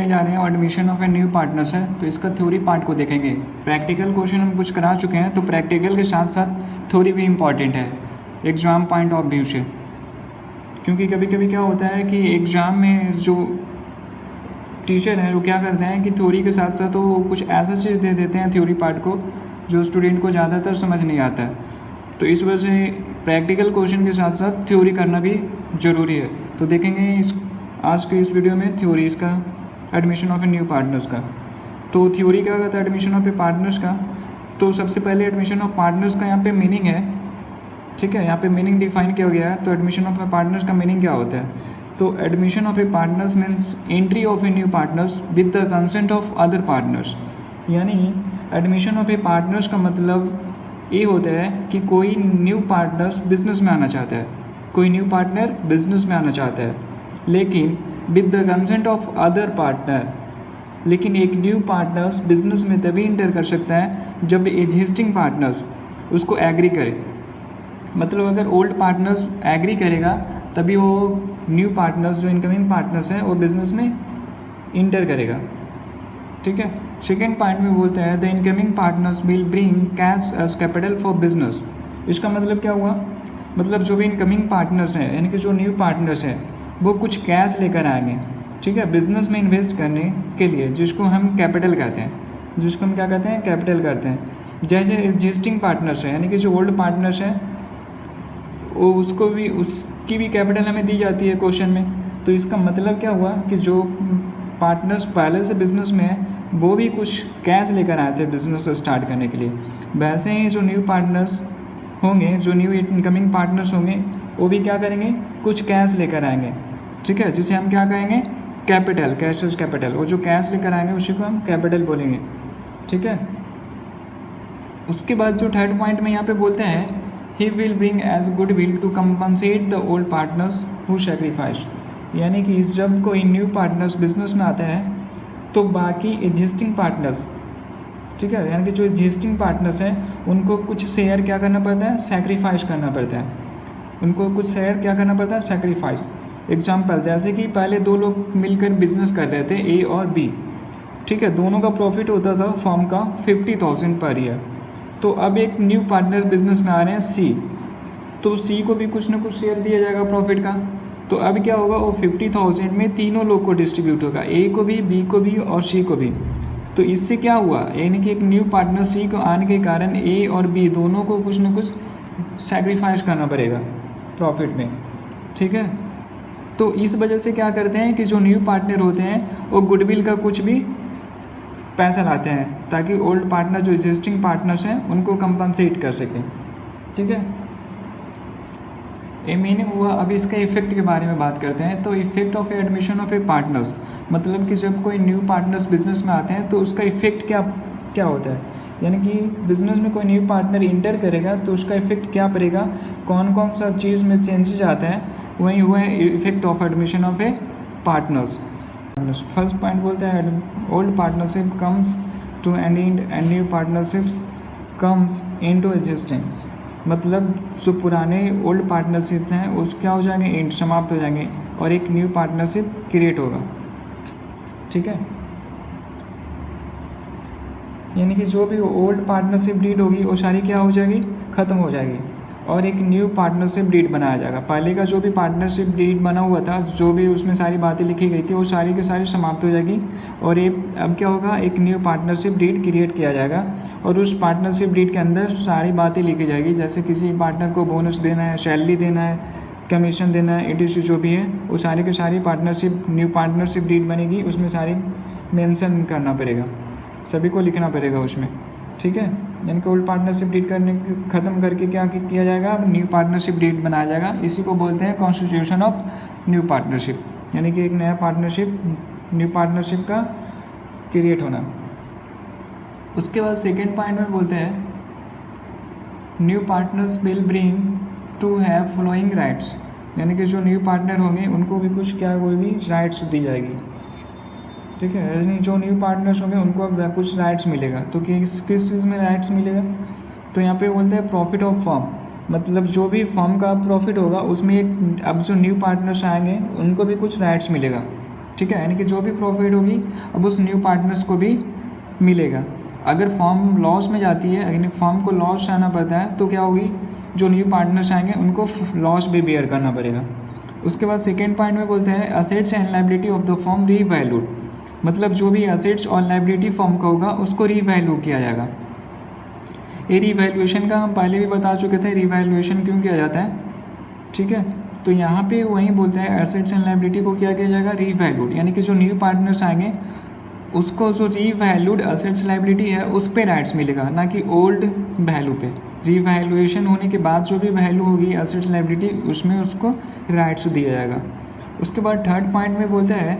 जा रहे हैं admission of a new partners है, तो इसका थ्योरी पार्ट को देखेंगे। प्रैक्टिकल क्वेश्चन हम कुछ करा चुके हैं, तो प्रैक्टिकल के साथ साथ थ्योरी भी इम्पॉर्टेंट है एग्ज़ाम पॉइंट ऑफ व्यू से, क्योंकि कभी कभी क्या होता है कि एग्ज़ाम में जो टीचर हैं वो क्या करते हैं कि थ्योरी के साथ साथ वो कुछ ऐसा चीज़ दे देते हैं थ्योरी पार्ट को जो स्टूडेंट को ज़्यादातर समझ नहीं आता है। तो इस वजह से प्रैक्टिकल क्वेश्चन के साथ साथ थ्योरी करना भी ज़रूरी है। तो देखेंगे आज के इस वीडियो में थ्योरी इसका admission of a new partners का। तो थ्योरी क्या कहता है एडमिशन ऑफ ए पार्टनर्स का। तो सबसे पहले एडमिशन ऑफ पार्टनर्स का यहाँ पे मीनिंग है, ठीक है, यहाँ पे मीनिंग डिफाइन किया गया है। तो एडमिशन ऑफ ए पार्टनर्स का मीनिंग क्या होता है? तो admission of a partners means entry of a new partners with the consent of other partners. यानी एडमिशन ऑफ ए पार्टनर्स का मतलब ये होता है कि कोई न्यू पार्टनर्स बिजनेस में आना चाहता है, कोई न्यू पार्टनर बिजनेस में आना चाहता है, लेकिन with the consent of other partner. लेकिन एक न्यू पार्टनर्स बिजनेस में तभी इंटर कर सकता है जब एग्जिस्टिंग पार्टनर्स उसको एग्री करे। मतलब अगर ओल्ड पार्टनर्स एग्री करेगा तभी वो न्यू पार्टनर्स जो इनकमिंग पार्टनर्स हैं वो बिजनेस में इंटर करेगा, ठीक है। सेकेंड पॉइंट में बोलते हैं the incoming partners will bring cash as capital for business. इसका मतलब क्या हुआ? मतलब जो भी इनकमिंग पार्टनर्स हैं यानी कि जो न्यू पार्टनर्स हैं वो कुछ कैश लेकर आएंगे, ठीक है, बिजनेस में इन्वेस्ट करने के लिए, जिसको हम कैपिटल कहते हैं, जिसको हम क्या कहते हैं? कैपिटल कहते हैं। जैसे एग्जिस्टिंग पार्टनर्स हैं यानी कि जो ओल्ड पार्टनर्स हैं वो उसकी भी कैपिटल हमें दी जाती है क्वेश्चन में। तो इसका मतलब क्या हुआ कि जो पार्टनर्स पहले से बिजनेस में है वो भी कुछ कैश लेकर आए थे बिजनेस स्टार्ट करने के लिए। वैसे ही जो न्यू पार्टनर्स होंगे, जो न्यू इनकमिंग पार्टनर्स होंगे वो भी क्या करेंगे? कुछ कैश लेकर आएंगे, ठीक है, जिसे हम क्या कहेंगे? Capital, cash as capital. वो जो कैश लेकर आएंगे उसी को हम कैपिटल बोलेंगे, ठीक है। उसके बाद जो थर्ड पॉइंट में यहाँ पे बोलते हैं he will bring as goodwill to compensate the old partners who sacrifice. यानी कि जब कोई न्यू पार्टनर्स बिजनेस में आता है तो बाकी एग्जिस्टिंग पार्टनर्स, ठीक है, यानी कि जो एग्जिस्टिंग पार्टनर्स हैं उनको कुछ शेयर क्या करना पड़ता है? सेक्रीफाइस करना पड़ता है। उनको कुछ शेयर क्या करना पड़ता है? सेक्रीफाइस। एग्जाम्पल, जैसे कि पहले दो लोग मिलकर बिजनेस कर रहे थे, ए और बी, ठीक है, दोनों का प्रॉफिट होता था फर्म का 50,000 पर ईयर। तो अब एक न्यू पार्टनर बिजनेस में आ रहे हैं सी, तो सी को भी कुछ ना कुछ शेयर दिया जाएगा प्रॉफिट का। तो अब क्या होगा? वो 50,000 में तीनों लोग को डिस्ट्रीब्यूट होगा, ए को भी, बी को भी और सी को भी। तो इससे क्या हुआ? यानी कि एक न्यू पार्टनर सी को आने के कारण ए और बी दोनों को कुछ ना कुछ सैक्रिफाइस करना पड़ेगा प्रॉफिट में, ठीक है। तो इस वजह से क्या करते हैं कि जो न्यू पार्टनर होते हैं वो गुडविल का कुछ भी पैसा लाते हैं ताकि ओल्ड पार्टनर जो एग्जिस्टिंग पार्टनर्स हैं उनको कंपनसेट कर सकें, ठीक है। ये मीनिंग हुआ। अब इसका इफेक्ट के बारे में बात करते हैं। तो effect of admission of a partners, मतलब कि जब कोई न्यू पार्टनर्स बिजनेस में आते हैं तो उसका इफेक्ट क्या होता है? यानी कि बिजनेस में कोई न्यू पार्टनर इंटर करेगा तो उसका इफेक्ट क्या पड़ेगा, कौन कौन सा चीज़ में चेंजेज आता है, वही हुआ है effect of admission of a partners. First point बोलते हैं old partnership comes to end and new partnerships comes into existence. मतलब जो पुराने ओल्ड पार्टनरशिप हैं उस क्या हो जाएंगे? एंड, समाप्त हो जाएंगे और एक न्यू पार्टनरशिप क्रिएट होगा, ठीक है। यानी कि जो भी ओल्ड पार्टनरशिप डीड होगी वो सारी क्या हो जाएगी? ख़त्म हो जाएगी और एक न्यू पार्टनरशिप डीड बनाया जाएगा। पहले का जो भी पार्टनरशिप डीड बना हुआ था, जो भी उसमें सारी बातें लिखी गई थी, वो सारी की सारी समाप्त हो जाएगी और ये अब क्या होगा? एक न्यू पार्टनरशिप डीड क्रिएट किया जाएगा और उस पार्टनरशिप डीड के अंदर सारी बातें लिखी जाएगी, जैसे किसी पार्टनर को बोनस देना है, सैलरी देना है, कमीशन देना है, etc जो भी है वो सारी की सारी पार्टनरशिप न्यू पार्टनरशिप डीड बनेगी, उसमें सारी मेंशन करना पड़ेगा, सभी को लिखना पड़ेगा उसमें, ठीक है। यानी कि ओल्ड पार्टनरशिप डीड ख़त्म करके क्या किया जाएगा? अब न्यू पार्टनरशिप डीड बनाया जाएगा। इसी को बोलते हैं कॉन्स्टिट्यूशन ऑफ न्यू पार्टनरशिप, यानी कि एक नया पार्टनरशिप न्यू पार्टनरशिप का क्रिएट होना। उसके बाद सेकेंड पॉइंट में बोलते हैं new partners will bring to have following rights. यानी कि जो न्यू पार्टनर होंगे उनको भी कुछ क्या होगी? राइट्स दी जाएगी, ठीक है। यानी जो न्यू पार्टनर्स होंगे उनको अब कुछ राइट्स मिलेगा। तो किस चीज़ में राइट्स मिलेगा? तो यहाँ पे बोलते हैं प्रॉफिट ऑफ फर्म, मतलब जो भी फर्म का प्रॉफिट होगा उसमें एक अब जो न्यू पार्टनर्स आएंगे उनको भी कुछ राइट्स मिलेगा, ठीक है, यानी कि जो भी प्रॉफिट होगी अब उस न्यू पार्टनर्स को भी मिलेगा। अगर फर्म लॉस में जाती है, यानी फर्म को लॉस आना पड़ता है, तो क्या होगी, जो न्यू पार्टनर्स आएंगे उनको लॉस भी बेयर करना पड़ेगा। उसके बाद सेकेंड पॉइंट में बोलते हैं assets and liability of the firm revalued, मतलब जो भी असेट्स और लायबिलिटी फर्म का होगा उसको रीवैल्यू किया जाएगा। ये रीवैल्यूएशन का हम पहले भी बता चुके थे, रीवैल्यूएशन क्यों किया जाता है, ठीक है। तो यहाँ पे वहीं बोलते हैं एसेट्स एंड लायबिलिटी को क्या किया जाएगा, रीवैल्यूड, यानी कि जो न्यू पार्टनर्स आएंगे उसको जो रीवैल्यूड एसेट्स लायबिलिटी है उस पे राइट्स मिलेगा, ना कि ओल्ड वैल्यू पे। रीवैल्यूएशन होने के बाद जो भी वैल्यू होगी एसेट्स लायबिलिटी उसमें उसको राइट्स दिया जाएगा। उसके बाद थर्ड पॉइंट में बोलते हैं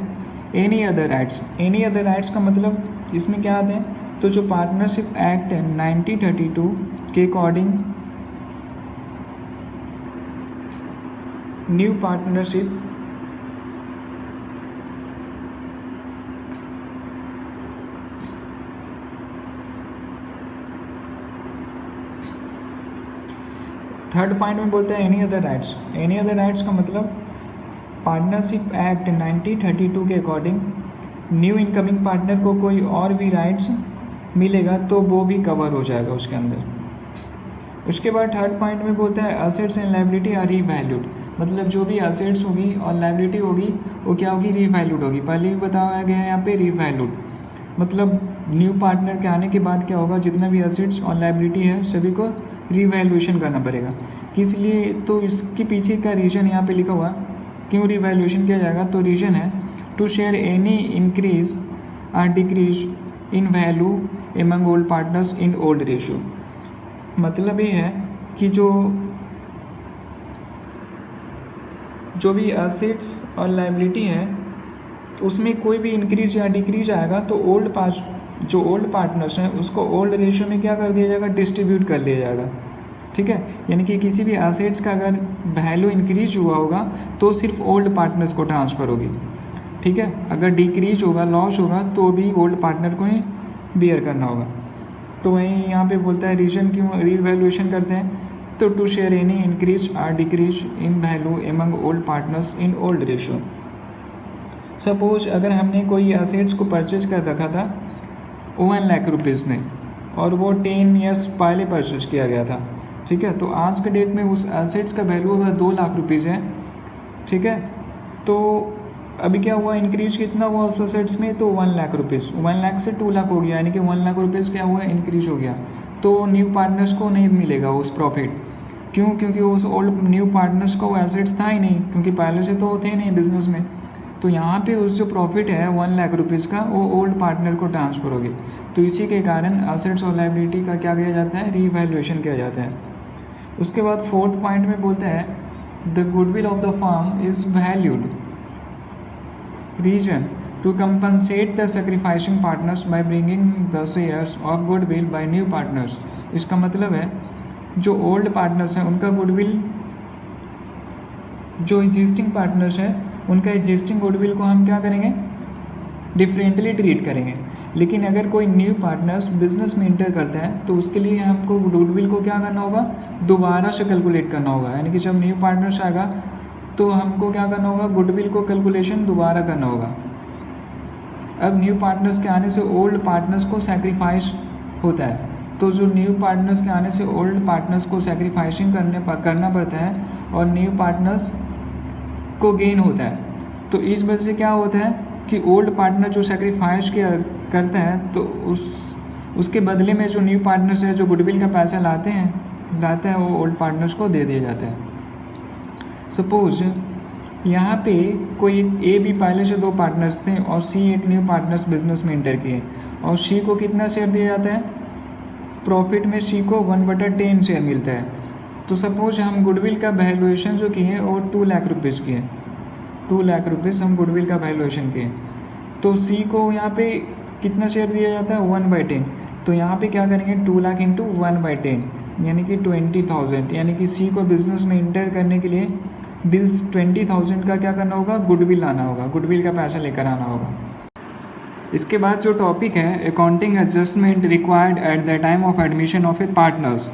any other rights. Any other rights का मतलब इसमें क्या आते हैं, तो जो पार्टनरशिप एक्ट है 1932 के according new partnership third point में बोलते हैं any other rights. Any other rights का मतलब पार्टनरशिप एक्ट 1932 के अकॉर्डिंग न्यू इनकमिंग पार्टनर को कोई और भी राइट्स मिलेगा तो वो भी कवर हो जाएगा उसके अंदर। उसके बाद थर्ड पॉइंट में बोलता है assets and liability are revalued, मतलब जो भी असेट्स होगी और लायबिलिटी होगी वो क्या होगी, रीवैल्यूड होगी। पहले भी बताया गया है यहाँ पे रीवैल्यूड, मतलब न्यू पार्टनर के आने के बाद क्या होगा, जितना भी असेट्स और लायबिलिटी है सभी को रीवैल्यूएशन करना पड़ेगा। किस लिए, तो इसके पीछे का रीज़न यहाँ पे लिखा हुआ, क्यों रीवैल्यूएशन किया जाएगा, तो रीज़न है टू शेयर एनी इंक्रीज और decrease in value among old partners in old ratio. मतलब ये है कि जो भी असेट्स और लायबिलिटी है तो उसमें कोई भी इंक्रीज या डिक्रीज आएगा तो जो ओल्ड पार्टनर्स हैं उसको ओल्ड रेशियो में क्या कर दिया जाएगा, डिस्ट्रीब्यूट कर लिया जाएगा, ठीक है। यानी कि किसी भी असेट्स का अगर वैल्यू इंक्रीज हुआ होगा तो सिर्फ ओल्ड पार्टनर्स को ट्रांसफ़र होगी, ठीक है। अगर डिक्रीज होगा, लॉस होगा तो भी ओल्ड पार्टनर को ही बियर करना होगा। तो वहीं यहाँ पे बोलता है रीजन क्यों रीवैल्यूएशन करते हैं, तो टू शेयर एनी इंक्रीज और decrease in value among old partners in old ratio. Suppose अगर हमने कोई असेट्स को परचेज कर रखा था 1 लाख रुपीज़ में और वो 10 ईयर्स पहले परचेज किया गया था, ठीक है। तो आज के डेट में उस एसेट्स का वैल्यू अगर 2 लाख रुपीज़ है, ठीक है। तो अभी क्या हुआ, इंक्रीज कितना हुआ उस एसेट्स में, तो 1 लाख रुपीज़, 1 लाख से 2 लाख हो गया, यानी कि 1 लाख रुपीज़ क्या हुआ, इंक्रीज हो गया। तो न्यू पार्टनर्स को नहीं मिलेगा उस प्रॉफिट, क्यों, क्योंकि उस ओल्ड न्यू पार्टनर्स को वो एसेट्स था ही नहीं, क्योंकि पहले से तो थे ही नहीं बिजनेस में। तो यहाँ पे उस जो प्रॉफिट है 1 लाख रुपीज़ का वो ओल्ड पार्टनर को ट्रांसफ़र होगी। तो इसी के कारण असेट्स और लायबिलिटी का क्या किया जाता है, रीवैल्यूएशन किया जाता है। उसके बाद फोर्थ पॉइंट में बोलते हैं the goodwill of the firm is valued reason to compensate the sacrificing partners by bringing the shares of goodwill by new partners. इसका मतलब है जो ओल्ड पार्टनर्स हैं उनका गुडविल, जो एग्जिस्टिंग पार्टनर्स हैं उनका एग्जिस्टिंग गुडविल को हम क्या करेंगे, डिफरेंटली ट्रीट करेंगे। लेकिन अगर कोई न्यू पार्टनर्स बिजनेस में इंटर करते हैं तो उसके लिए हमको गुडविल को क्या करना होगा, दोबारा से कैलकुलेट करना होगा। यानी कि जब न्यू पार्टनर्स आएगा तो हमको क्या करना होगा, गुडविल को कैलकुलेशन दोबारा करना होगा। अब न्यू पार्टनर्स के आने से ओल्ड पार्टनर्स को सैक्रिफाइस होता है, तो जो न्यू पार्टनर्स के आने से ओल्ड पार्टनर्स को सैक्रिफाइसिंग करना पड़ता है और न्यू पार्टनर्स को गेन होता है। तो इस वजह से क्या होता है कि ओल्ड पार्टनर जो सैक्रिफाइस करता है तो उसके बदले में जो न्यू पार्टनर्स है जो गुडविल का पैसा लाते हैं वो ओल्ड पार्टनर्स को दे दिया जाता है। सपोज यहाँ पे कोई ए बी पहले से 2 पार्टनर्स थे और सी एक न्यू पार्टनर्स बिजनेस में इंटर किए और सी को कितना शेयर दिया जाता है, प्रॉफिट में सी को 1/10 शेयर मिलता है। तो सपोज हम गुडविल का वैल्यूएशन जो किए और 2 लाख रुपीज़ किए, 2 लाख रुपीज़ हम गुडविल का वैल्यूएशन किए, तो सी को यहाँ पे कितना शेयर दिया जाता है, 1/10। तो यहाँ पे क्या करेंगे, 2 लाख इंटू 1/10 यानी कि 20,000, यानी कि सी को बिजनेस में इंटर करने के लिए 20,000 का क्या करना होगा, गुडविल लाना होगा, गुडविल का पैसा लेकर आना होगा। इसके बाद जो टॉपिक है accounting adjustment required at the time of admission of a partners.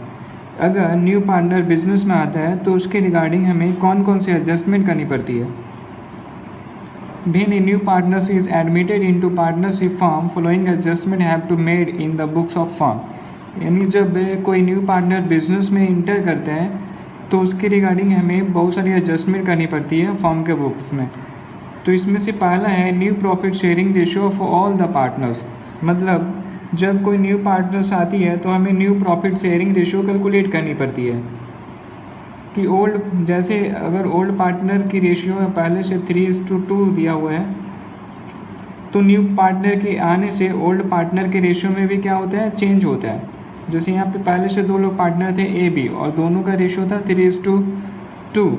अगर न्यू पार्टनर बिजनेस में आता है तो उसके रिगार्डिंग हमें कौन कौन सी एडजस्टमेंट करनी पड़ती है। when a new partners is admitted into partnership firm following adjustment have to made in the books of firm। यानी जब कोई न्यू पार्टनर बिजनेस में इंटर करते हैं तो उसके रिगार्डिंग हमें बहुत सारी एडजस्टमेंट करनी पड़ती है फर्म के बुक्स में। तो इसमें से पहला है new profit sharing ratio of all the partners. मतलब जब कोई न्यू पार्टनर्स आती है तो हमें new profit sharing ratio calculate करनी पड़ती है कि ओल्ड, जैसे अगर ओल्ड पार्टनर की रेशियो पहले से 3:2 दिया हुआ है तो न्यू पार्टनर के आने से ओल्ड पार्टनर के रेशियो में भी क्या होता है, चेंज होता है। जैसे यहाँ पे पहले से 2 लोग पार्टनर थे ए बी और दोनों का रेशियो था 3:2।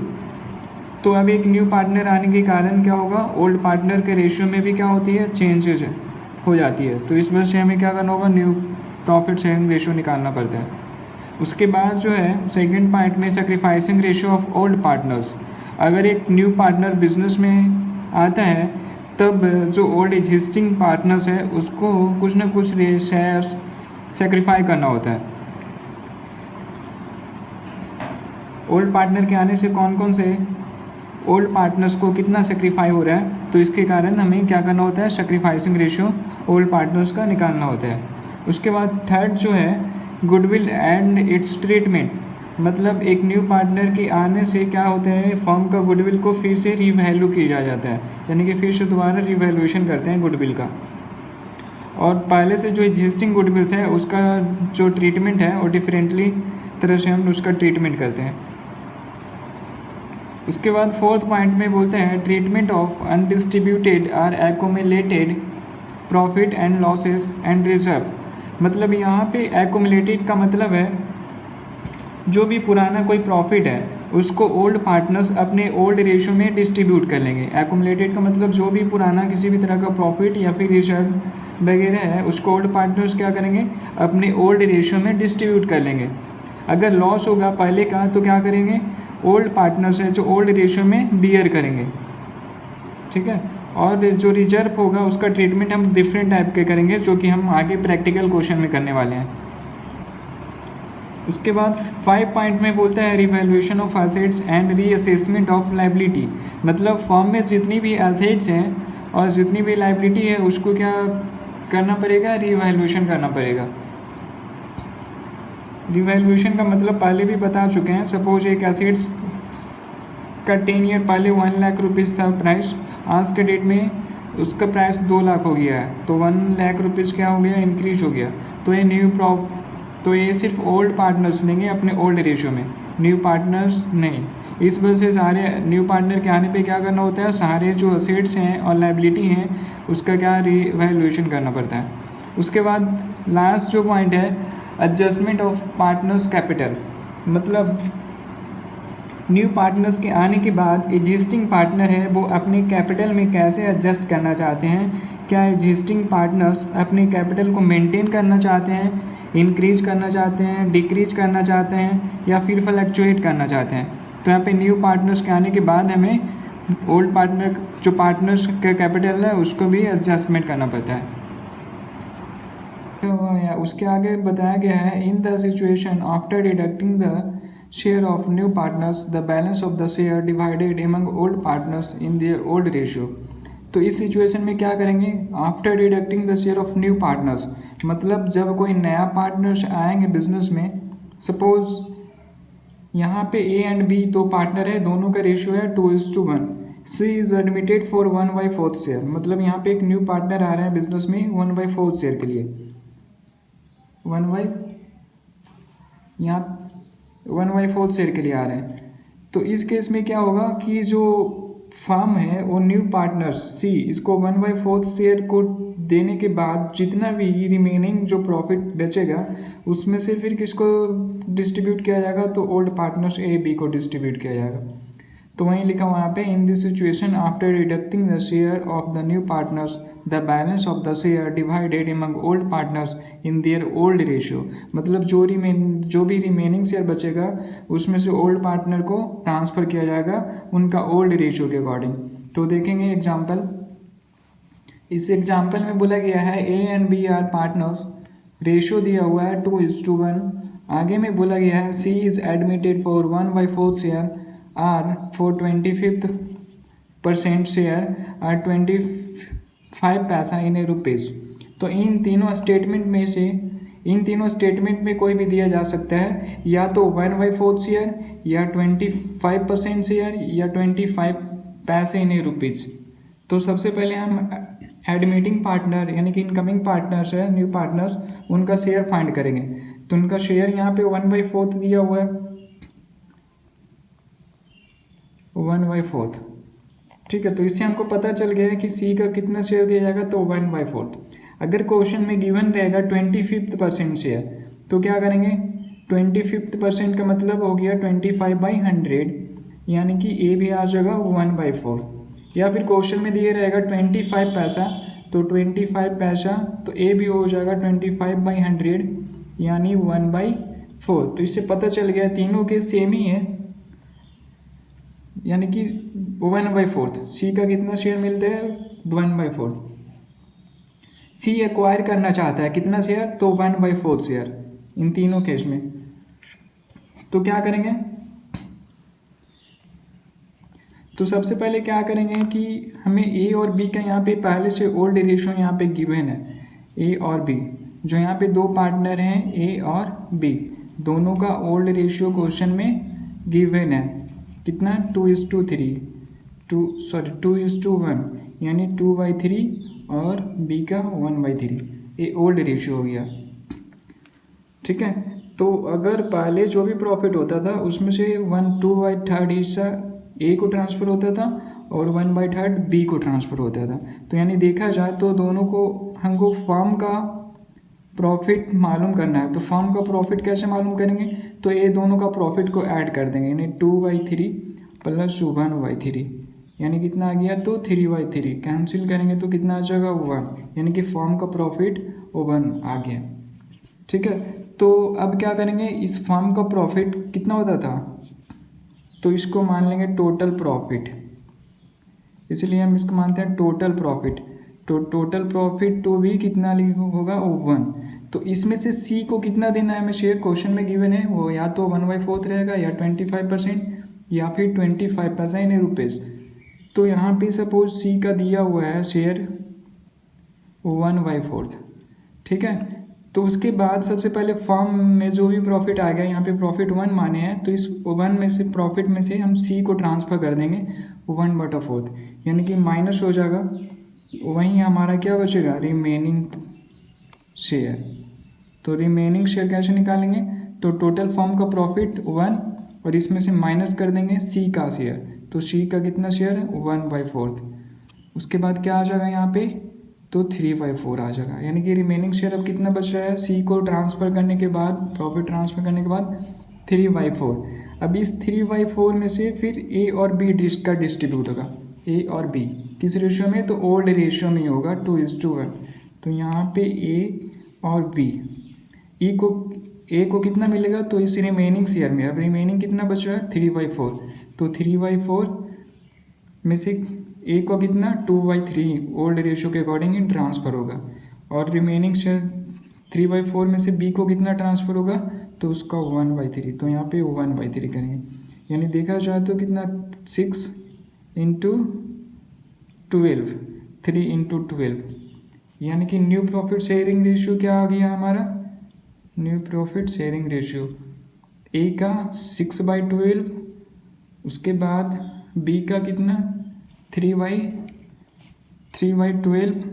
तो अब एक न्यू पार्टनर आने के कारण क्या होगा, ओल्ड पार्टनर के रेशियो में भी क्या होती है, चेंजेज हो जाती है। तो इस वजह से हमें क्या करना होगा, न्यू प्रॉफिट शेयरिंग रेशियो निकालना पड़ता है। उसके बाद जो है सेकंड पॉइंट में sacrificing ratio of old partners. अगर एक न्यू पार्टनर बिजनेस में आता है तब जो ओल्ड एग्जिस्टिंग पार्टनर्स है उसको कुछ ना कुछ शेयर्स सेक्रीफाई करना होता है। ओल्ड पार्टनर के आने से कौन कौन से ओल्ड पार्टनर्स को कितना सेक्रीफाई हो रहा है, तो इसके कारण हमें क्या करना होता है, सैक्रिफाइसिंग रेशियो ओल्ड पार्टनर्स का निकालना होता है। उसके बाद थर्ड जो है गुडविल एंड इट्स ट्रीटमेंट। मतलब एक न्यू पार्टनर के आने से क्या होता है, फर्म का गुडविल को फिर से रिवैल्यू किया जाता है, यानी कि फिर से दोबारा रिवैल्यूएशन करते हैं गुडविल का। और पहले से जो एग्जिस्टिंग गुडविल्स है उसका जो ट्रीटमेंट है वो डिफरेंटली तरह से हम उसका ट्रीटमेंट करते हैं। उसके बाद फोर्थ पॉइंट में बोलते हैं treatment of undistributed or accumulated profit and losses and reserve. मतलब यहाँ पे एक्यूमुलेटेड का मतलब है जो भी पुराना कोई प्रॉफिट है उसको ओल्ड पार्टनर्स अपने ओल्ड रेशियो में डिस्ट्रीब्यूट कर लेंगे। एक्यूमुलेटेड का मतलब जो भी पुराना किसी भी तरह का प्रॉफिट या फिर रिजर्व वगैरह है उसको ओल्ड पार्टनर्स क्या करेंगे, अपने ओल्ड रेशियो में डिस्ट्रीब्यूट कर लेंगे। अगर लॉस होगा पहले का तो क्या करेंगे, ओल्ड पार्टनर्स है जो ओल्ड रेशियो में बियर करेंगे, ठीक है। और जो रिजर्व होगा उसका ट्रीटमेंट हम डिफरेंट टाइप के करेंगे जो कि हम आगे प्रैक्टिकल क्वेश्चन में करने वाले हैं। उसके बाद 5 पॉइंट में बोलता है revaluation of assets and reassessment of liability. मतलब फर्म में जितनी भी एसेट्स हैं और जितनी भी लायबिलिटी है उसको क्या करना पड़ेगा, रिवैल्यूएशन करना पड़ेगा। रिवैल्यूएशन का मतलब पहले भी बता चुके हैं। सपोज एक एसेट्स का 10 ईयर पहले 1 लाख रुपीज़ था प्राइस, आज के डेट में उसका प्राइस 2 लाख हो गया है, तो 1 लाख रुपीज़ क्या हो गया, इंक्रीज हो गया। तो ये सिर्फ ओल्ड पार्टनर्स लेंगे अपने ओल्ड रेशियो में, न्यू पार्टनर्स नहीं। इस वजह से सारे न्यू पार्टनर के आने पे क्या करना होता है, सारे जो असेट्स हैं और लायबिलिटी हैं उसका क्या रिवैल्यूएशन करना पड़ता है। उसके बाद लास्ट जो पॉइंट है एडजस्टमेंट ऑफ पार्टनर्स कैपिटल। मतलब न्यू पार्टनर्स के आने के बाद एग्जिस्टिंग पार्टनर है वो अपने कैपिटल में कैसे एडजस्ट करना चाहते हैं। क्या एग्जिस्टिंग पार्टनर्स अपने कैपिटल को मेंटेन करना चाहते हैं, इंक्रीज करना चाहते हैं, डिक्रीज करना चाहते हैं या फिर फ्लक्चुएट करना चाहते हैं। तो यहाँ पे न्यू पार्टनर्स के आने के बाद हमें ओल्ड पार्टनर जो पार्टनर्स का कैपिटल है उसको भी एडजस्टमेंट करना पड़ता है। तो उसके आगे बताया गया है in the situation after deducting the share of new partners the balance of the share divided among old partners in their old ratio. तो इस सिचुएशन में क्या करेंगे, after deducting the share of new partners. मतलब जब कोई नया partners आएंगे बिजनेस में, सपोज यहाँ पे ए एंड बी दो पार्टनर है, दोनों का रेशियो है 2:1। सी इज एडमिटेड फॉर 1/4 शेयर। मतलब यहाँ पे एक न्यू पार्टनर आ रहे हैं बिजनेस में 1/4 शेयर के लिए, 1/4 शेयर के लिए आ रहे हैं। तो इस केस में क्या होगा कि जो फर्म है वो न्यू पार्टनर्स सी इसको 1/4 शेयर को देने के बाद जितना भी रिमेनिंग जो प्रॉफिट बचेगा उसमें से फिर किसको डिस्ट्रीब्यूट किया जाएगा, तो ओल्ड पार्टनर्स ए बी को डिस्ट्रीब्यूट किया जाएगा। तो वहीं लिखा हुआ यहाँ पे in this situation after deducting the share of the new partners the balance of the share divided among old partners in their old ratio. मतलब जो भी रिमेनिंग शेयर बचेगा उसमें से ओल्ड पार्टनर को ट्रांसफ़र किया जाएगा उनका ओल्ड रेशियो के अकॉर्डिंग। तो देखेंगे एग्जाम्पल। इस एग्जाम्पल में बोला गया है A and B are partners, ratio दिया हुआ है 2:1। आगे में बोला गया है C is admitted for 1/4 share or for 25th 50% share और 25 पैसा इन रुपीज़। तो इन तीनों स्टेटमेंट में कोई भी दिया जा सकता है, या तो 1/4 शेयर, या 25% शेयर, या 25 पैसे इन रुपीज़। तो सबसे पहले हम एडमिटिंग पार्टनर यानी कि इनकमिंग पार्टनर्स है, न्यू पार्टनर्स, उनका शेयर फाइंड करेंगे। तो उनका शेयर यहाँ पे 1/4 दिया हुआ है, 1/4। ठीक है, तो इससे हमको पता चल गया है कि सी का कितना शेयर दिया जाएगा, तो 1/4। अगर क्वेश्चन में गिवन रहेगा 25% शेयर, तो क्या करेंगे, 25% का मतलब हो गया 25/100, यानी कि ए भी आ जाएगा 1/4। या फिर क्वेश्चन में दिए रहेगा 25 पैसा, तो 25 पैसा, तो ए भी हो जाएगा 25/100, यानी 1/4। तो इससे पता चल गया तीनों के सेम ही है, यानी कि 1/4। सी का कितना शेयर मिलता है, 1/4। सी एक्वायर करना चाहता है कितना शेयर, तो 1/4 शेयर इन तीनों केस में। तो क्या करेंगे, तो सबसे पहले क्या करेंगे कि हमें ए और बी का यहाँ पे पहले से ओल्ड रेशियो यहाँ पे गिवन है, ए और बी, जो यहाँ पे दो पार्टनर हैं ए और बी, दोनों का ओल्ड रेशियो क्वेश्चन में गिवन है। कितना, 2:3, 2:1, यानी 2/3 और बी का 1/3, ये ओल्ड रेशियो हो गया। ठीक है, तो अगर पहले जो भी प्रॉफिट होता था उसमें से 2/3 हिस्सा ए को ट्रांसफ़र होता था और 1/3 बी को ट्रांसफ़र होता था। तो यानी देखा जाए तो दोनों को हमको फर्म का प्रॉफिट मालूम करना है। तो फर्म का प्रॉफिट कैसे मालूम करेंगे, तो ये दोनों का प्रॉफिट को ऐड कर देंगे, यानी 2/3 प्लस 1/3, यानी कितना आ गया, तो 3/3। कैंसिल करेंगे तो कितना आ जाएगा, 1, यानी कि फर्म का प्रॉफिट 1 आ गया। ठीक है, तो अब क्या करेंगे, इस फर्म का प्रॉफिट कितना होता था, तो इसको मान लेंगे टोटल प्रॉफिट, इसलिए हम इसको मानते हैं टोटल प्रॉफिट। तो टोटल प्रॉफिट तो भी कितना होगा, 1। तो इसमें से सी को कितना देना है हमें शेयर, क्वेश्चन में गिवन है, वो या तो 1/4 रहेगा, या 25%, या फिर 25 पैसा इन रुपीज़। तो यहाँ पे सपोज सी का दिया हुआ है शेयर 1/4। ठीक है, तो उसके बाद सबसे पहले फर्म में जो भी प्रॉफिट आ गया, यहाँ पे प्रॉफिट 1 माने हैं, तो इस 1 में से प्रॉफिट में से हम सी को ट्रांसफ़र कर देंगे 1/4, यानी कि माइनस हो जाएगा, वहीं हमारा क्या बचेगा, रिमेनिंग शेयर। तो रिमेनिंग शेयर कैसे निकालेंगे, तो टोटल फर्म का प्रॉफिट 1 और इसमें से माइनस कर देंगे सी का शेयर, तो सी का कितना शेयर है, 1/4। उसके बाद क्या आ जाएगा यहाँ पे, तो 3/4 आ जाएगा, यानी कि रिमेनिंग शेयर अब कितना बच रहा है, सी को ट्रांसफ़र करने के बाद, प्रॉफिट ट्रांसफ़र करने के बाद 3/4। अब इस 3/4 में से फिर ए और बी का डिस्ट्रीब्यूट होगा, ए और बी किस रेशियो में, तो ओल्ड रेशियो में ही होगा, 2:1। तो यहाँ पे ए और बी, ए को कितना मिलेगा, तो इस रिमेनिंग शेयर में अब रिमेनिंग कितना बच रहा है, 3/4। तो 3/4 में से ए को कितना, 2/3 ओल्ड रेशियो के अकॉर्डिंग ही ट्रांसफ़र होगा, और रिमेनिंग शेयर 3/4 में से बी को कितना ट्रांसफ़र होगा, तो उसका 1/3। तो यहाँ पे 1/3 करेंगे, यानी देखा जाए तो कितना, 6 × 12, 3 × 12, यानी कि न्यू प्रॉफिट शेयरिंग रेशियो क्या आ गया हमारा, new profit sharing ratio A का 6/12, उसके बाद बी का कितना, 3/12,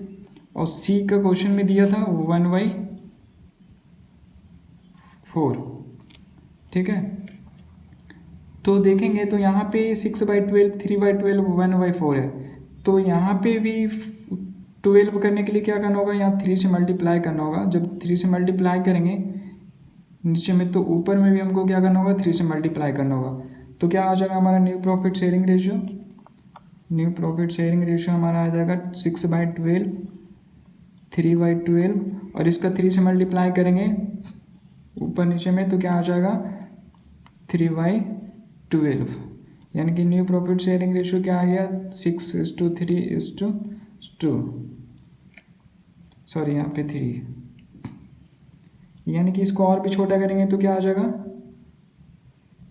और सी का क्वेश्चन में दिया था 1/4। ठीक है, तो देखेंगे तो यहाँ पे 6/12, 3/12, 1/4 है, तो यहाँ पे भी 12 करने के लिए क्या करना होगा, यहाँ 3 से मल्टीप्लाई करना होगा। जब 3 से मल्टीप्लाई करेंगे नीचे में, तो ऊपर में भी हमको क्या करना होगा, 3 से मल्टीप्लाई करना होगा। तो क्या आ जाएगा हमारा new profit sharing ratio, new profit sharing ratio हमारा आ जाएगा 6/12, 3/12, और इसका 3 से मल्टीप्लाई करेंगे ऊपर नीचे में, तो क्या आ जाएगा, 3/12, यानी कि न्यू प्रॉफिट शेयरिंग रेशियो क्या आ गया, 6:3:2, सॉरी यहाँ पे 3, यानी कि इसको और भी छोटा करेंगे तो क्या आ जाएगा,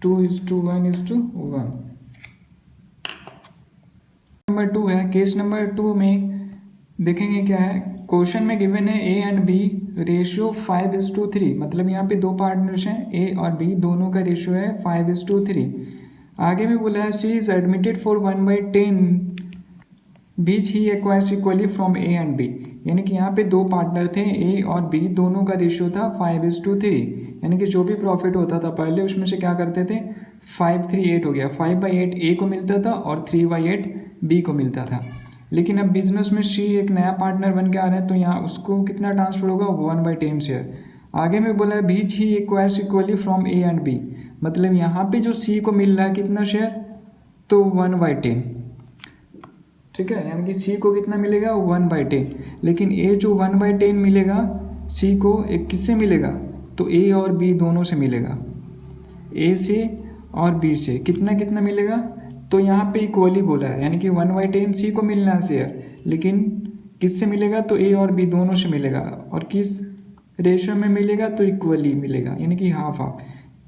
2:1:1। नंबर 2 है। केस नंबर 2 में देखेंगे क्या है, क्वेश्चन में गिवन है ए एंड बी रेशियो 5:3, मतलब यहाँ पे दो पार्टनर्स हैं ए और बी, दोनों का रेशियो है 5:3। आगे में बोला है C is admitted for 1/10 which he acquires equally from A and B, यानी कि यहाँ पे दो पार्टनर थे ए और बी, दोनों का रेशियो था 5:3, यानी कि जो भी प्रॉफिट होता था पहले उसमें से क्या करते थे 5:3:8 हो गया, 5/8 ए को मिलता था और 3/8 बी को मिलता था। लेकिन अब बिजनेस में सी एक नया पार्टनर बन के आ रहा है तो यहाँ उसको कितना ट्रांसफर होगा 1/10 शेयर। आगे में बोला है which he acquires equally from A and B, मतलब यहाँ पे जो सी को मिल रहा है कितना शेयर, तो 1/10, ठीक है, यानी कि सी को कितना मिलेगा 1/10। लेकिन ए जो 1/10 मिलेगा सी को एक किससे मिलेगा, तो ए और बी दोनों से मिलेगा, ए से और बी से कितना कितना मिलेगा, तो यहाँ पे इक्वली बोला है, यानी कि 1/10 सी को मिलना है शेयर, लेकिन किससे मिलेगा, तो ए और बी दोनों से मिलेगा, और किस रेशियो में मिलेगा, तो इक्वली मिलेगा, यानी कि हाफ हाफ।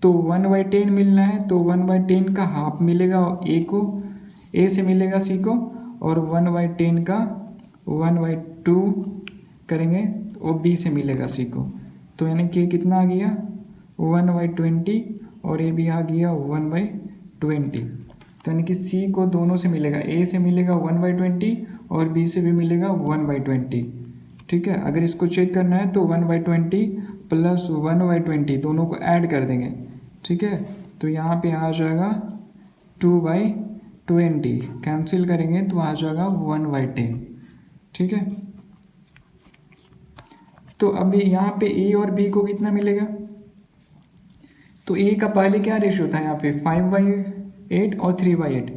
तो 1/10 मिलना है तो 1/10 का हाफ मिलेगा ए को, ए से मिलेगा सी को, और 1/10 का 1/2 करेंगे और बी से मिलेगा सी को, तो यानी कि कितना आ गया 1/20 और ए भी आ गया 1/20। तो यानी कि सी को दोनों से मिलेगा, ए से मिलेगा 1/20 और बी से भी मिलेगा 1/20, ठीक है। अगर इसको चेक करना है तो 1/20 प्लस 1/20 दोनों को ऐड कर देंगे, ठीक है, तो यहाँ पे आ जाएगा 2/20, कैंसिल करेंगे तो आ जाएगा 1/10, ठीक है। तो अभी यहाँ पे ए और बी को कितना मिलेगा, तो ए का पहले क्या रेशियो था यहाँ पे 5/8 और 3/8,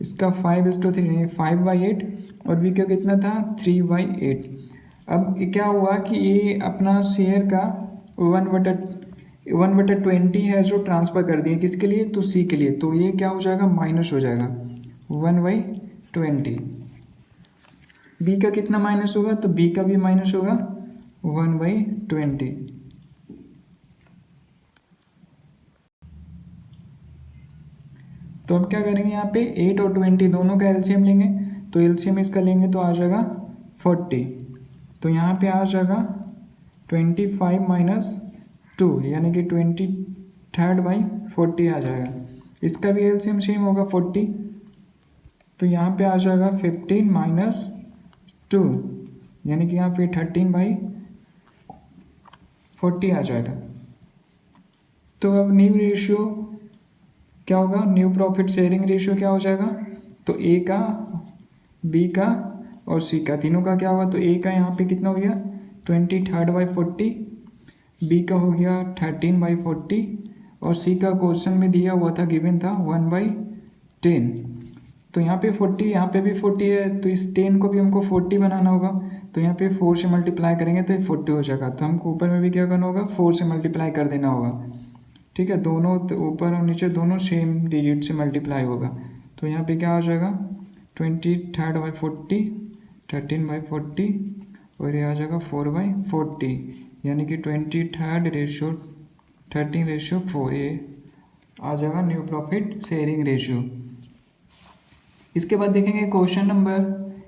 इसका 5:3 5/8 और बी का कितना था 3/8। अब क्या हुआ कि ये अपना शेयर का 1/20 है जो ट्रांसफ़र कर दिए किसके लिए, तो सी के लिए, तो ये क्या हो जाएगा माइनस हो जाएगा 1/20। बी का कितना माइनस होगा, तो बी का भी माइनस होगा 1/20। तो अब क्या करेंगे, यहाँ पे 8 और 20 दोनों का एलसीएम लेंगे, तो एलसीएम इसका लेंगे तो आ जाएगा 40, तो यहाँ पे आ जाएगा 25 - 2 यानी कि 23/40 आ जाएगा। इसका भी एलसीएम सेम होगा 40, तो यहाँ पे आ जाएगा 15 - 2 यानी कि यहाँ पे 13/40 आ जाएगा। तो अब न्यू रेशियो क्या होगा, न्यू प्रॉफिट शेयरिंग रेशियो क्या हो जाएगा, तो ए का, बी का और सी का तीनों का क्या होगा, तो ए का यहाँ पे कितना हो गया 23/40, बी का हो गया 13/40 और सी का क्वेश्चन में दिया हुआ था, गिवन था 1/10। तो यहाँ पे 40, यहाँ पे भी 40 है, तो इस 10 को भी हमको 40 बनाना होगा, तो यहाँ पे 4 से मल्टीप्लाई करेंगे तो 40 हो जाएगा, तो हमको ऊपर में भी क्या करना होगा 4 से मल्टीप्लाई कर देना होगा, ठीक है, दोनों ऊपर और नीचे दोनों सेम डिजिट से मल्टीप्लाई होगा। तो यहाँ पे क्या आ जाएगा 23/40 13/40 और ये आ जाएगा 4/40 यानी कि 13/4, ये आ जाएगा न्यू प्रॉफिट शेयरिंग रेशियो। इसके बाद देखेंगे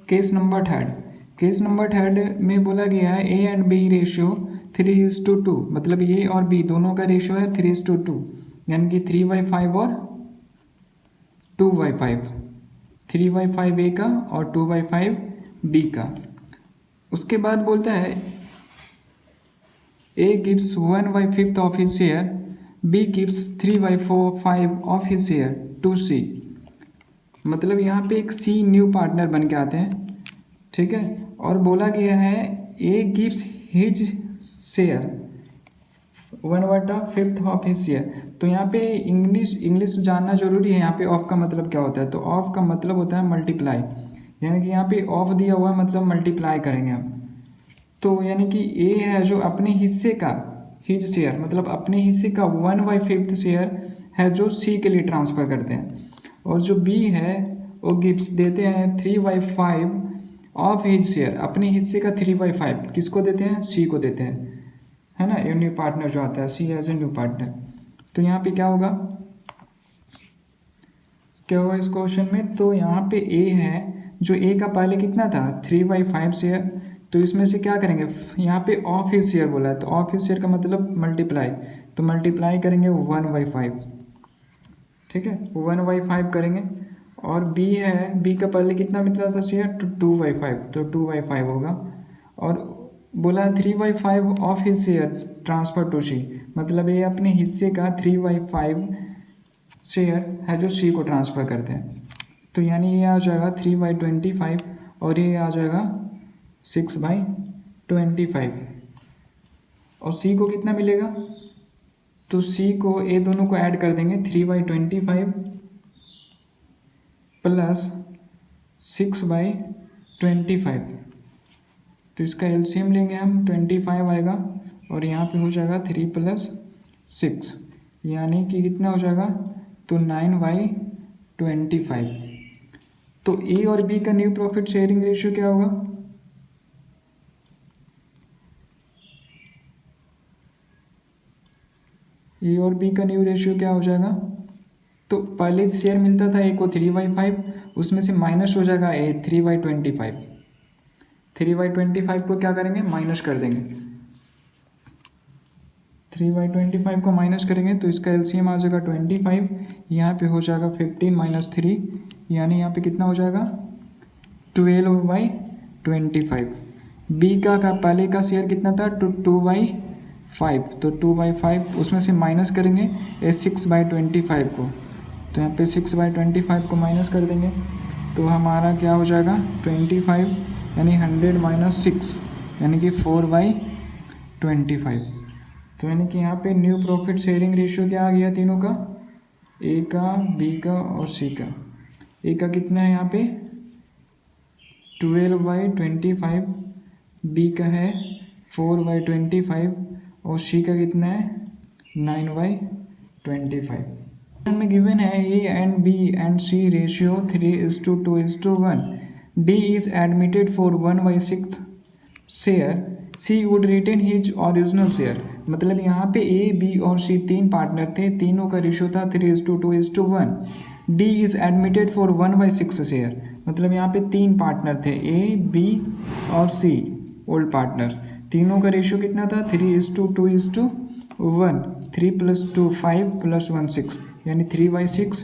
case number third. Case number third में बोला गया है ए एंड बी रेशियो 3:2, मतलब ए और बी दोनों का रेशियो है 3:2 यानी कि 3/5 और 2/5, 3/5 ए का और 2/5 बी का। उसके बाद बोलता है A gives 1/5 of his share, B gives 3/5 of his share to C, मतलब यहाँ पे एक सी न्यू पार्टनर बन के आते हैं, ठीक है, और बोला गया है A gives his share 1/5 of his share. तो यहाँ पे इंग्लिश जानना जरूरी है। यहाँ पे ऑफ का मतलब क्या होता है, तो ऑफ का मतलब होता है मल्टीप्लाई, यानी कि यहाँ पे ऑफ दिया हुआ है मतलब मल्टीप्लाई करेंगे हम। तो यानी कि ए है जो अपने हिस्से का, हिज शेयर मतलब अपने हिस्से का 1/5 शेयर है जो सी के लिए ट्रांसफ़र करते हैं, और जो बी है वो गिफ्ट देते हैं 3/5 ऑफ हिज शेयर, अपने हिस्से का 3/5 किसको देते हैं, सी को देते हैं, है ना, ये न्यू पार्टनर जो आता है सी एज ए न्यू पार्टनर। तो यहाँ पे क्या होगा इस क्वेश्चन में, तो यहाँ पे ए है जो ए का पहले कितना था 3/5 शेयर, तो इसमें से क्या करेंगे, यहाँ पे ऑफ हिज शेयर बोला है, तो ऑफ हिज शेयर का मतलब मल्टीप्लाई, तो मल्टीप्लाई करेंगे 1/5, ठीक है 1/5 करेंगे। और बी है, बी का पहले कितना मिलता था शेयर 2/5, तो 2/5 होगा। और बोला 3/5 of his share transfer to C, मतलब ये अपने हिस्से का 3/5 शेयर है जो सी को ट्रांसफ़र करते हैं, तो यानी ये आ जाएगा 3/25 और ये आ जाएगा 6/25। और सी को कितना मिलेगा, तो सी को ये दोनों को ऐड कर देंगे 3/25 प्लस 6/25, तो इसका एलसीएम लेंगे हम 25 आएगा और यहाँ पे हो जाएगा 3 + 6, यानी कि कितना हो जाएगा, तो 9/25। तो ए और बी का न्यू प्रॉफिट शेयरिंग रेशियो क्या होगा, ए और बी का न्यू रेशियो क्या हो जाएगा, तो पहले शेयर मिलता था ए को 3/5, उसमें से माइनस हो जाएगा ए 3/25, 3/25 को क्या करेंगे माइनस कर देंगे, 3/25 को माइनस करेंगे तो इसका एलसीएम आ जाएगा 25, यहाँ पे हो जाएगा 15 - 3, यानी यहाँ पे कितना हो जाएगा 12/25। बी का पहले का शेयर कितना था 2/5, तो 2/5 उसमें से माइनस करेंगे 6/25 को, तो यहाँ पे 6/25 को माइनस कर देंगे तो हमारा क्या हो जाएगा 25, यानी 100 - 6, यानी कि 4/25। तो यानी कि यहाँ पे न्यू प्रॉफिट शेयरिंग रेशियो क्या आ गया तीनों का, ए का, बी का और सी का। ए का कितना है यहाँ पे 12/25, बी का है 4/25 और सी का कितना है 9/25। में गिवन है A and B and C ratio 3:2:1, D is admitted for 1/6 share, C would retain his original share. मतलब यहाँ पे ए बी और सी तीन पार्टनर थे, तीनों का रेशियो था 3:2:1। D is admitted for 1/6 share, मतलब यहाँ पे तीन पार्टनर थे ए बी और सी ओल्ड पार्टनर, तीनों का रेशियो कितना था 3:2:1, 3 + 2 5 + 1 6, यानी 3/6,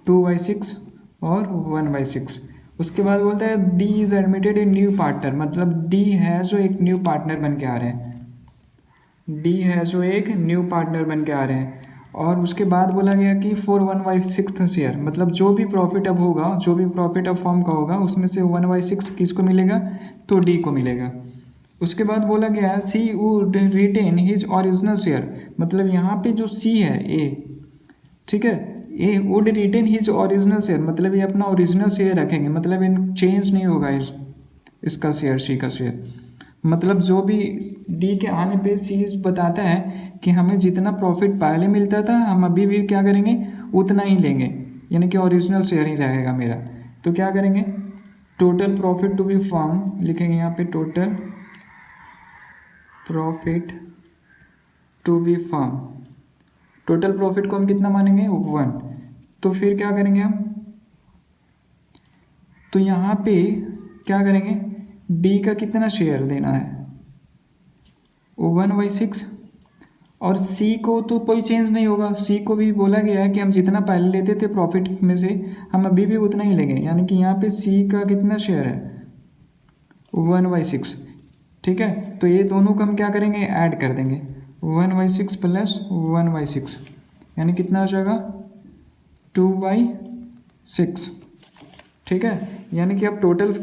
2/6 और 1/6। उसके बाद बोलता है D is admitted in new partner, मतलब डी है जो एक न्यू पार्टनर बन के आ रहे हैं, डी है जो एक न्यू पार्टनर बन के आ रहे हैं। और उसके बाद बोला गया कि फॉर 1/6 शेयर, मतलब जो भी प्रॉफिट अब होगा, जो भी प्रॉफिट अब फॉर्म का होगा उसमें से 1/6 किसको मिलेगा, तो डी को मिलेगा। उसके बाद बोला गया C would retain his original share, मतलब यहाँ पे जो सी है ए, ठीक है, A would retain his original share, मतलब ये अपना ओरिजिनल शेयर रखेंगे, मतलब इन चेंज नहीं होगा इसका शेयर, सी का शेयर। मतलब जो भी डी के आने पे सी बताता है कि हमें जितना प्रॉफिट पहले मिलता था हम अभी भी क्या करेंगे उतना ही लेंगे, यानी कि ओरिजिनल शेयर ही रहेगा मेरा। तो क्या करेंगे total profit to be form लिखेंगे यहाँ पे, total profit to be form, total profit को हम कितना मानेंगे 1। तो फिर क्या करेंगे हम, तो यहाँ पे क्या करेंगे डी का कितना शेयर देना है 1/6, और सी को तो कोई चेंज नहीं होगा, सी को भी बोला गया है कि हम जितना पहले लेते थे प्रॉफिट में से हम अभी भी उतना ही लेंगे, यानी कि यहाँ पे सी का कितना शेयर है 1/6, ठीक है। तो ये दोनों को हम क्या करेंगे ऐड कर देंगे 1/6 + 1/6, यानी कितना हो जाएगा 2/6, ठीक है। यानी कि अब टोटल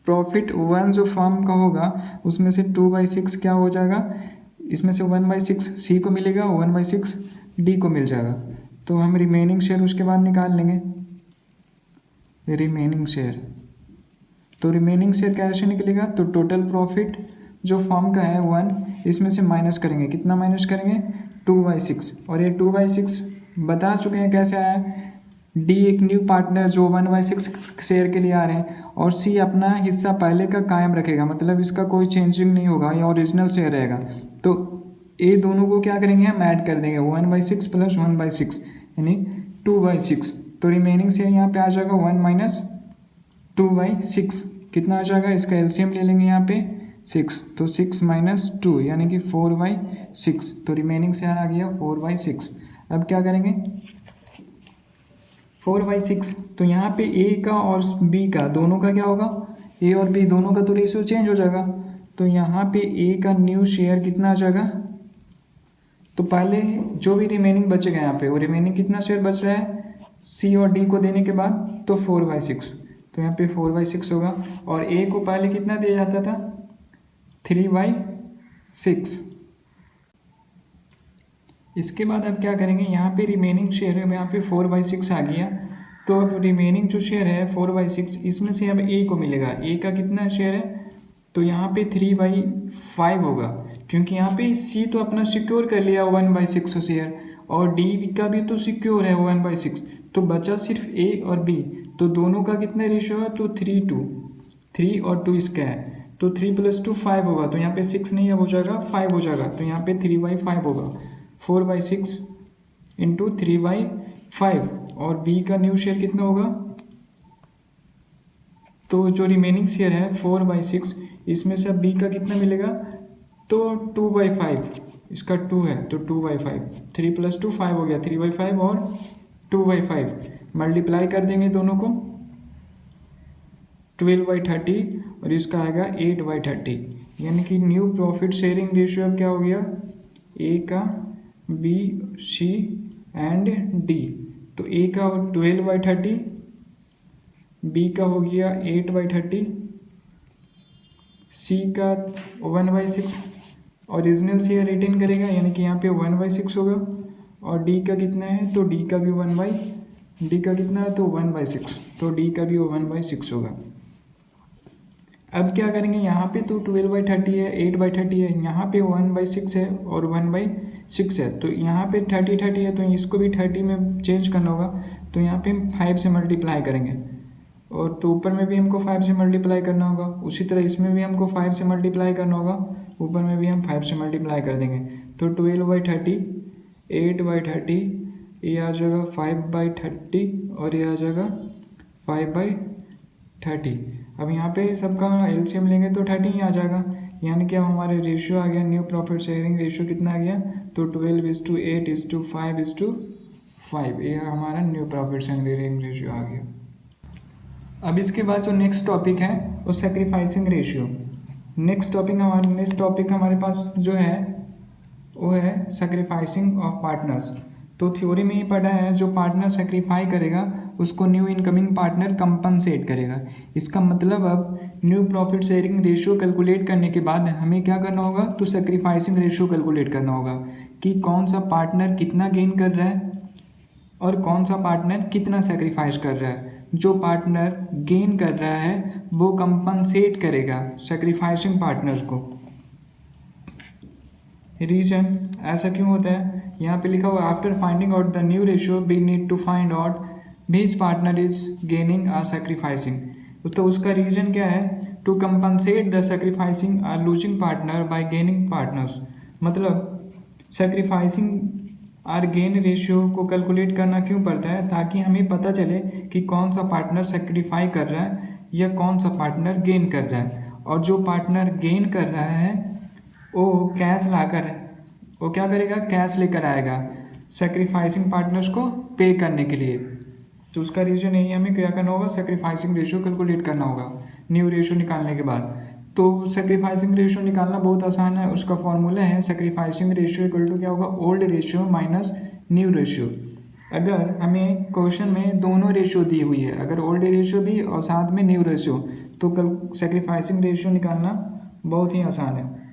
प्रॉफिट 1 जो फर्म का होगा उसमें से 2/6 क्या हो जाएगा, इसमें से 1/6 सी को मिलेगा, 1/6 डी को मिल जाएगा। तो हम रिमेनिंग शेयर उसके बाद निकाल लेंगे, रिमेनिंग शेयर। तो रिमेनिंग शेयर कैसे निकलेगा, तो टोटल प्रॉफिट जो फर्म का है 1, इसमें से माइनस करेंगे, कितना माइनस करेंगे 2/6, और ये 2/6 बता चुके हैं कैसे आया, डी एक न्यू पार्टनर जो 1/6 शेयर के लिए आ रहे हैं, और सी अपना हिस्सा पहले का कायम रखेगा, मतलब इसका कोई चेंजिंग नहीं होगा, ये ओरिजिनल शेयर रहेगा। तो ये दोनों को क्या करेंगे हम ऐड कर देंगे 1/6 + 1/6, यानी 2/6। तो रिमेनिंग शेयर यहाँ पे आ जाएगा 1 - 2/6 कितना आ जाएगा, इसका एलसीएम ले लेंगे यहाँ पे 6, तो 6 - 2 यानी कि 4/6, तो रिमेनिंग से आ गया 4/6। अब क्या करेंगे 4/6, तो यहाँ पे ए का और बी का दोनों का क्या होगा, ए और बी दोनों का तो रेशियो चेंज हो जाएगा। तो यहाँ पे ए का न्यू शेयर कितना आ जाएगा, तो पहले जो भी रिमेनिंग बचेगा यहाँ पे वो रिमेनिंग कितना शेयर बच रहा है सी और डी को देने के बाद, तो 4/6, तो यहाँ पे 4/6 होगा। और ए को पहले कितना दिया जाता था 3/6। इसके बाद अब क्या करेंगे, यहाँ पे रिमेनिंग शेयर है, यहाँ पे 4/6 आ गया, तो अब रिमेनिंग जो शेयर है 4/6 इसमें से अब ए को मिलेगा, ए का कितना शेयर है, तो यहाँ पे 3/5 होगा, क्योंकि यहाँ पे सी तो अपना सिक्योर कर लिया 1/6 शेयर, और डी का भी तो सिक्योर है 1/6, तो बचा सिर्फ ए और बी, तो दोनों का कितना रेशियो है, तो 3:2, 3 और 2 इसका है, तो 3 + 2 5 होगा, तो यहाँ पे 6 नहीं अब हो जाएगा 5 हो जाएगा, तो यहाँ पे 3/5 होगा, 4/6 × 3/5। और बी का न्यू शेयर कितना होगा, तो जो रिमेनिंग शेयर है 4/6 इसमें से अब बी का कितना मिलेगा, तो 2/5, इसका 2 है तो 2/5, 3 + 2 5 हो गया, 3/5 और 2/5 मल्टीप्लाई कर देंगे दोनों को, 12/30 और इसका आएगा 8/30, यानी कि न्यू प्रॉफिट शेयरिंग रेशियो अब क्या हो गया, ए का बी सी एंड डी, तो ए का 12/30, बी का हो गया 8/30, सी का 1/6, ओरिजिनल शेयर रिटेन करेगा यानी कि यहाँ पे 1/6 होगा, और डी का कितना है, तो डी का भी 1/6, तो डी का भी 1/6 होगा। अब क्या करेंगे, यहाँ पे तो 12/30 है, 8/30 है, यहाँ पे 1/6 है और 1/6 है, तो यहाँ पे 30 है, तो इसको भी 30 में चेंज करना होगा, तो यहाँ पे हम 5 से मल्टीप्लाई करेंगे, और तो ऊपर में भी हमको 5 से मल्टीप्लाई करना होगा, उसी तरह इसमें भी हमको 5 से मल्टीप्लाई करना होगा, ऊपर में भी हम 5 से मल्टीप्लाई कर देंगे, तो 12/30, 8/30, ये आ जाएगा 5/30 और ये आ जाएगा 5/30। अब यहाँ पे सबका एलसीएम लेंगे तो 30 ही आ जाएगा, यानी कि अब हमारे रेशियो आ गया, न्यू प्रॉफिट शेयरिंग रेशियो कितना आ गया, तो 12:8:5:5, ये हमारा न्यू प्रॉफिट शेयरिंग रेशियो आ गया। अब इसके बाद जो नेक्स्ट टॉपिक है वो सेक्रीफाइसिंग रेशियो। नेक्स्ट टॉपिक हमारे पास जो है वो है सेक्रीफाइसिंग ऑफ पार्टनर्स। तो थ्योरी में ही पढ़ा है, जो पार्टनर सेक्रीफाई करेगा उसको न्यू इनकमिंग पार्टनर कंपनसेट करेगा। इसका मतलब अब new profit sharing ratio calculate करने के बाद हमें क्या करना होगा, तो सेक्रीफाइसिंग रेशियो कैलकुलेट करना होगा कि कौन सा पार्टनर कितना गेन कर रहा है और कौन सा पार्टनर कितना सेक्रीफाइस कर रहा है। जो पार्टनर गेन कर रहा है वो कंपनसेट करेगा सेक्रीफाइसिंग पार्टनर को। रीजन ऐसा क्यों होता है, यहाँ पे लिखा हुआ after finding out the new ratio we need to find out which partner is gaining or sacrificing. तो उसका रीजन क्या है, to compensate the sacrificing or losing partner by gaining partners. मतलब सेक्रीफाइसिंग आर गेन रेशियो को calculate करना क्यों पड़ता है, ताकि हमें पता चले कि कौन सा पार्टनर सेक्रीफाई कर रहा है या कौन सा पार्टनर गेन कर रहा है। और जो पार्टनर गेन कर रहा है वो कैश लाकर वो क्या करेगा, कैश लेकर आएगा सेक्रीफाइसिंग पार्टनर्स को पे करने के लिए। तो उसका रीजन यही, हमें क्या करना होगा, सेक्रीफाइसिंग रेशियो कैलकुलेट करना होगा न्यू रेशियो निकालने के बाद। तो सेक्रीफाइसिंग रेशियो निकालना बहुत आसान है, उसका फॉर्मूला है सेक्रीफाइसिंग रेशियो इक्वल टू क्या होगा, old ratio minus new ratio. अगर हमें क्वेश्चन में दोनों रेशियो दी हुई है, अगर ओल्ड रेशियो भी और साथ में न्यू रेशियो, तो सेक्रीफाइसिंग रेशियो निकालना बहुत ही आसान है।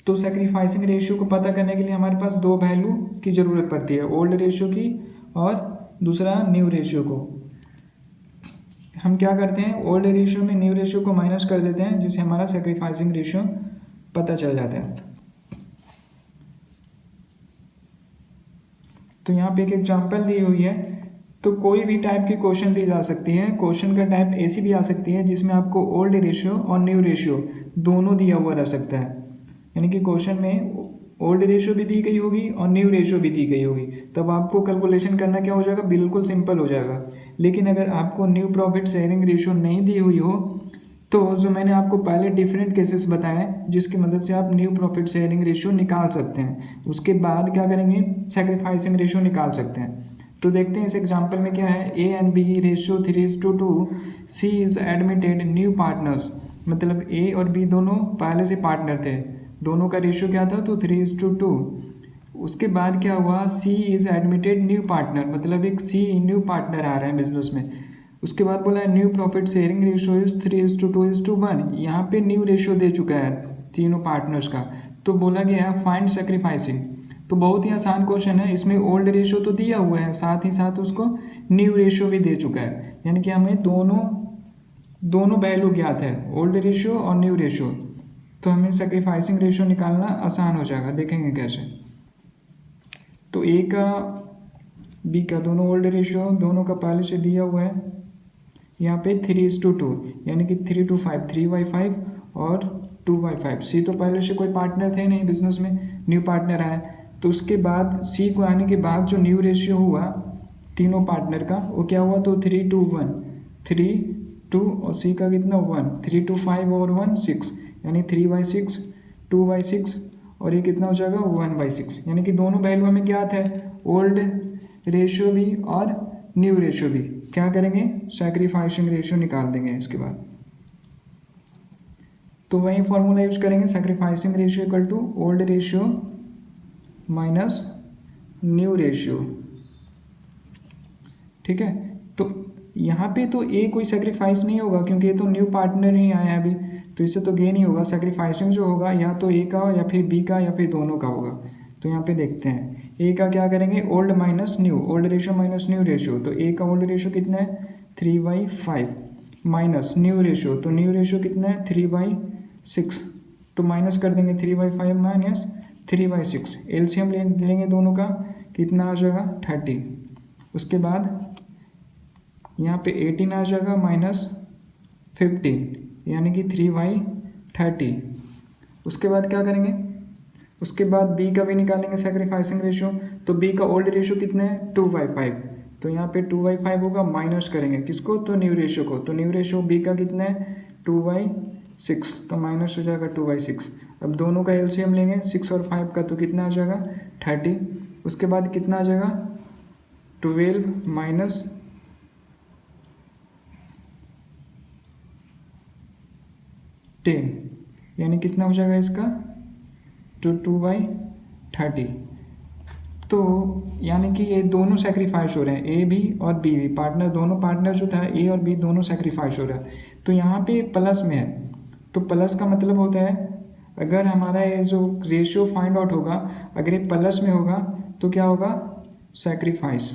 तो सेक्रीफाइसिंग रेशियो को पता करने के लिए हमारे पास दो वैल्यू की ज़रूरत पड़ती है, ओल्ड रेशियो की और दूसरा न्यू रेशियो को। हम क्या करते हैं, ओल्ड रेशियो में न्यू रेशियो को माइनस कर देते हैं, जिससे हमारा सेक्रीफाइसिंग रेशियो पता चल जाता है। तो यहाँ पे एक एग्जांपल दी हुई है, तो कोई भी टाइप की क्वेश्चन दी जा सकती है। क्वेश्चन का टाइप ऐसी भी आ सकती है जिसमें आपको ओल्ड रेशियो और न्यू रेशियो दोनों दिया हुआ रह सकता है। यानी कि क्वेश्चन में ओल्ड रेशियो भी दी गई होगी और न्यू रेशियो भी दी गई होगी, तब आपको कैलकुलेशन करना क्या हो जाएगा, बिल्कुल सिंपल हो जाएगा। लेकिन अगर आपको न्यू प्रॉफिट शेयरिंग रेशियो नहीं दी हुई हो तो जो मैंने आपको पहले डिफरेंट केसेस बताए जिसकी मदद से आप न्यू प्रॉफिट शेयरिंग रेशियो निकाल सकते हैं, उसके बाद क्या करेंगे, सैक्रिफाइसिंग रेशियो निकाल सकते हैं। तो देखते हैं इस एग्जाम्पल में क्या है, A and B ratio 3:2, C is admitted new partners, मतलब ए और बी दोनों पहले से पार्टनर थे, दोनों का रेशियो क्या था, तो 3:2। उसके बाद क्या हुआ, सी इज एडमिटेड न्यू पार्टनर, मतलब एक सी न्यू पार्टनर आ रहे हैं बिजनेस में। उसके बाद बोला है new profit sharing ratio is 3:2:1, यहाँ पे न्यू रेशियो दे चुका है तीनों पार्टनर्स का, तो बोला गया है फाइंड सैक्रिफाइसिंग। तो बहुत ही आसान क्वेश्चन है, इसमें ओल्ड रेशियो तो दिया हुआ है, साथ ही साथ उसको न्यू रेशियो भी दे चुका है, यानी कि हमें दोनों वैल्यू ज्ञात है, ओल्ड रेशियो और न्यू रेशियो, तो हमें सैक्रिफाइसिंग रेशियो निकालना आसान हो जाएगा। देखेंगे कैसे। तो ए का बी का दोनों ओल्ड रेशियो दोनों का पहले से दिया हुआ है, यहाँ पे 3:2, यानी कि 3:5, 3/5 और 2/5। सी तो पहले से कोई पार्टनर थे नहीं बिजनेस में, न्यू पार्टनर आया, तो उसके बाद सी को आने के बाद जो न्यू रेशियो हुआ तीनों पार्टनर का वो क्या हुआ, तो 3:1, 3:2 और सी का कितना 1, 3:5 और 1 6, यानी 3/6, 2/6 और ये कितना हो जाएगा 1/6, यानी कि दोनों वैल्यू हमें ज्ञात है, ओल्ड रेशियो भी और न्यू रेशियो भी। क्या करेंगे, सैक्रिफाइसिंग रेशियो निकाल देंगे इसके बाद। तो वही फॉर्मूला यूज करेंगे, sacrificing ratio equal to old ratio minus new ratio. ठीक है, तो यहाँ पे तो ए कोई सेक्रीफाइस नहीं होगा क्योंकि ये तो न्यू पार्टनर ही आया है अभी, तो इससे तो गेन ही होगा। सेक्रीफाइसिंग जो होगा या तो ए का या फिर बी का या फिर दोनों का होगा। तो यहाँ पे देखते हैं ए का क्या करेंगे, old minus new, old ratio minus new ratio, तो ए का ओल्ड रेशियो कितना है 3/5 माइनस न्यू रेशियो, तो न्यू रेशियो कितना है 3/6, तो माइनस कर देंगे 3/5 माइनस 3/6, एलसीएम लेंगे दोनों का, कितना आ जाएगा 30। उसके बाद यहाँ पे 18 आ जाएगा माइनस 15, यानी कि 3/30। उसके बाद क्या करेंगे, उसके बाद बी का भी निकालेंगे सेक्रीफाइसिंग रेशियो, तो बी का ओल्ड रेशियो कितना है 2/5, तो यहाँ पे 2/5 होगा, माइनस करेंगे किसको, तो न्यू रेशियो को, तो न्यू रेशियो बी का कितना है 2/6, तो माइनस हो जाएगा 2/6। अब दोनों का एलसीएम लेंगे 6 और 5 का, तो कितना आ जाएगा 30। उसके बाद कितना आ जाएगा 12 माइनस 10, यानी कितना हो जाएगा इसका 2/30। तो यानी कि ये दोनों सेक्रीफाइस हो रहे हैं, ए भी और बी भी, पार्टनर दोनों पार्टनर जो था ए और बी दोनों सेक्रीफाइस हो रहा है। तो यहाँ पे प्लस में है, तो प्लस का मतलब होता है अगर हमारा ये जो रेशियो फाइंड आउट होगा अगर ये प्लस में होगा तो क्या होगा सेक्रीफाइस।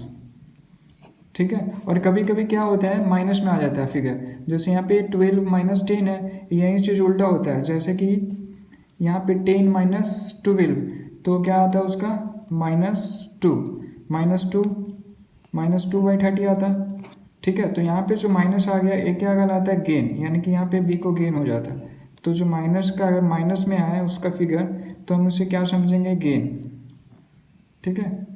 ठीक है, और कभी कभी क्या होता है माइनस में आ जाता है फिगर, जैसे यहाँ पे 12 माइनस 10 है, यही चीज़ उल्टा होता है, जैसे कि यहाँ पे 10 माइनस 12, तो क्या आता है उसका -2, -2/30 आता है। ठीक है, तो यहाँ पे जो माइनस आ गया ये क्या कहलाता है गेन, यानी कि यहाँ पे बी को गेन हो जाता है। तो जो माइनस का अगर माइनस में आया है उसका फिगर तो हम उसे क्या समझेंगे गेन। ठीक है,